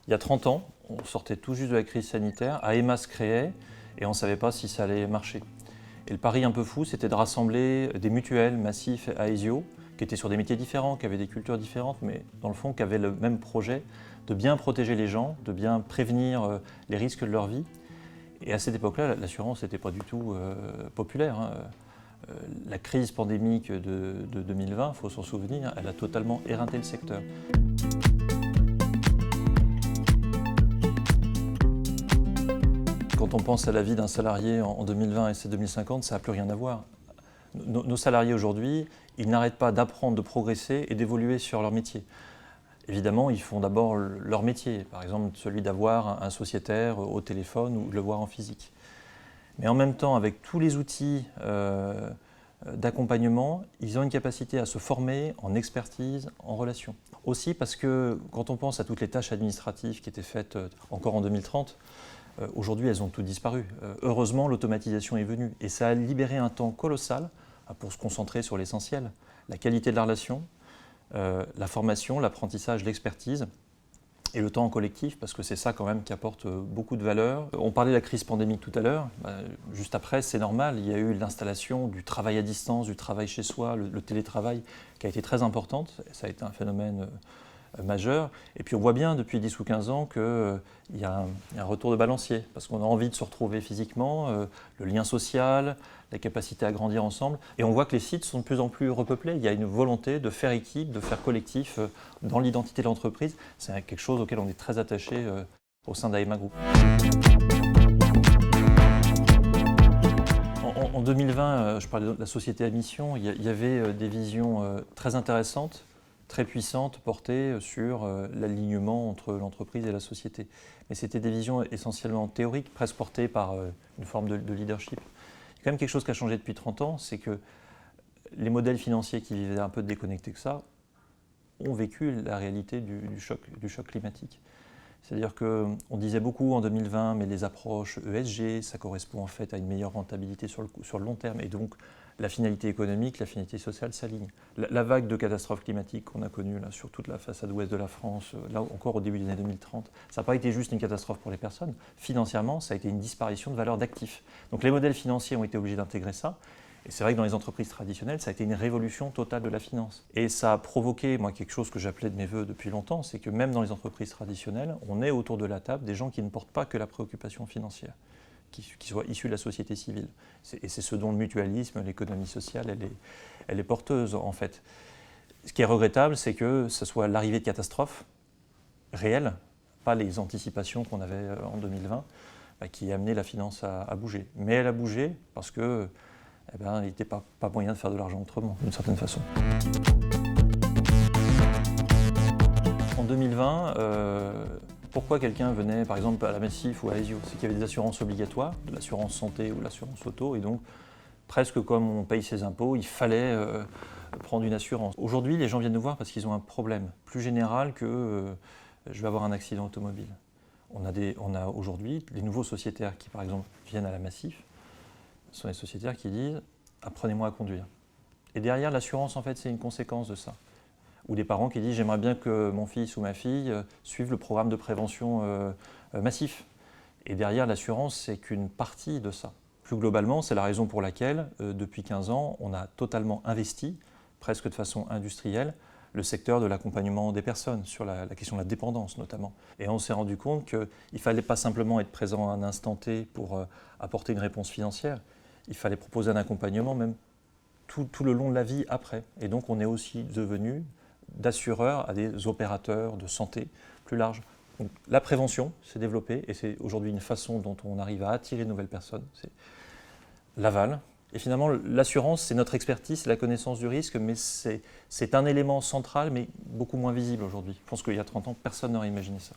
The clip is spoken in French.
Il y a 30 ans, on sortait tout juste de la crise sanitaire, AEMA se créait et on ne savait pas si ça allait marcher. Et le pari un peu fou, c'était de rassembler des mutuelles, Massif et Aesio, qui étaient sur des métiers différents, qui avaient des cultures différentes, mais dans le fond, qui avaient le même projet de bien protéger les gens, de bien prévenir les risques de leur vie. Et à cette époque-là, l'assurance n'était pas du tout populaire. La crise pandémique de 2020, il faut s'en souvenir, elle a totalement éreinté le secteur. Quand on pense à la vie d'un salarié en 2020 et c'est 2050, ça n'a plus rien à voir. Nos salariés aujourd'hui, ils n'arrêtent pas d'apprendre, de progresser et d'évoluer sur leur métier. Évidemment, ils font d'abord leur métier, par exemple celui d'avoir un sociétaire au téléphone ou de le voir en physique. Mais en même temps, avec tous les outils d'accompagnement, ils ont une capacité à se former en expertise, en relation. Aussi parce que quand on pense à toutes les tâches administratives qui étaient faites encore en 2030, aujourd'hui, elles ont toutes disparu. Heureusement, l'automatisation est venue et ça a libéré un temps colossal pour se concentrer sur l'essentiel, la qualité de la relation, la formation, l'apprentissage, l'expertise et le temps en collectif, parce que c'est ça quand même qui apporte beaucoup de valeur. On parlait de la crise pandémique tout à l'heure. Juste après, c'est normal, il y a eu l'installation du travail à distance, du travail chez soi, le télétravail qui a été très importante. Ça a été un phénomène majeur. Et puis on voit bien depuis 10 ou 15 ans qu'il y a un retour de balancier, parce qu'on a envie de se retrouver physiquement, le lien social, la capacité à grandir ensemble. Et on voit que les sites sont de plus en plus repeuplés. Il y a une volonté de faire équipe, de faire collectif dans l'identité de l'entreprise. C'est quelque chose auquel on est très attaché au sein d'AEMA Group. En 2020, je parlais de la société à mission, il y avait des visions très intéressantes, très puissante, portée sur l'alignement entre l'entreprise et la société. Mais c'était des visions essentiellement théoriques, presque portées par une forme de leadership. Il y a quand même quelque chose qui a changé depuis 30 ans, c'est que les modèles financiers qui vivaient un peu déconnectés que ça ont vécu la réalité du choc climatique. C'est-à-dire qu'on disait beaucoup en 2020, mais les approches ESG, ça correspond en fait à une meilleure rentabilité sur le long terme. Et donc, la finalité économique, la finalité sociale s'alignent. La vague de catastrophes climatiques qu'on a connue là, sur toute la façade ouest de la France, là encore au début des années 2030, ça n'a pas été juste une catastrophe pour les personnes. Financièrement, ça a été une disparition de valeur d'actifs. Donc les modèles financiers ont été obligés d'intégrer ça. Et c'est vrai que dans les entreprises traditionnelles, ça a été une révolution totale de la finance. Et ça a provoqué, moi, quelque chose que j'appelais de mes voeux depuis longtemps, c'est que même dans les entreprises traditionnelles, on est autour de la table des gens qui ne portent pas que la préoccupation financière, qui soient issus de la société civile. Et c'est ce dont le mutualisme, l'économie sociale, elle est porteuse, en fait. Ce qui est regrettable, c'est que ce soit l'arrivée de catastrophes réelles, pas les anticipations qu'on avait en 2020, qui a amené la finance à bouger. Mais elle a bougé parce que il n'était pas moyen de faire de l'argent autrement, d'une certaine façon. En 2020, pourquoi quelqu'un venait, par exemple, à la Massif ou à Aesio? C'est qu'il y avait des assurances obligatoires, de l'assurance santé ou de l'assurance auto, et donc, presque comme on paye ses impôts, il fallait prendre une assurance. Aujourd'hui, les gens viennent nous voir parce qu'ils ont un problème plus général que je vais avoir un accident automobile. On a aujourd'hui des nouveaux sociétaires qui, par exemple, viennent à la Massif. Ce sont les sociétaires qui disent « apprenez-moi à conduire ». Et derrière, l'assurance, en fait, c'est une conséquence de ça. Ou des parents qui disent « j'aimerais bien que mon fils ou ma fille suive le programme de prévention massif ». Et derrière, l'assurance, c'est qu'une partie de ça. Plus globalement, c'est la raison pour laquelle, depuis 15 ans, on a totalement investi, presque de façon industrielle, le secteur de l'accompagnement des personnes, sur la question de la dépendance notamment. Et on s'est rendu compte qu'il ne fallait pas simplement être présent à un instant T pour apporter une réponse financière, il fallait proposer un accompagnement même tout le long de la vie après. Et donc on est aussi devenu d'assureurs à des opérateurs de santé plus larges. Donc, la prévention s'est développée et c'est aujourd'hui une façon dont on arrive à attirer de nouvelles personnes. C'est l'aval. Et finalement, l'assurance, c'est notre expertise, c'est la connaissance du risque, mais c'est un élément central, mais beaucoup moins visible aujourd'hui. Je pense qu'il y a 30 ans, personne n'aurait imaginé ça.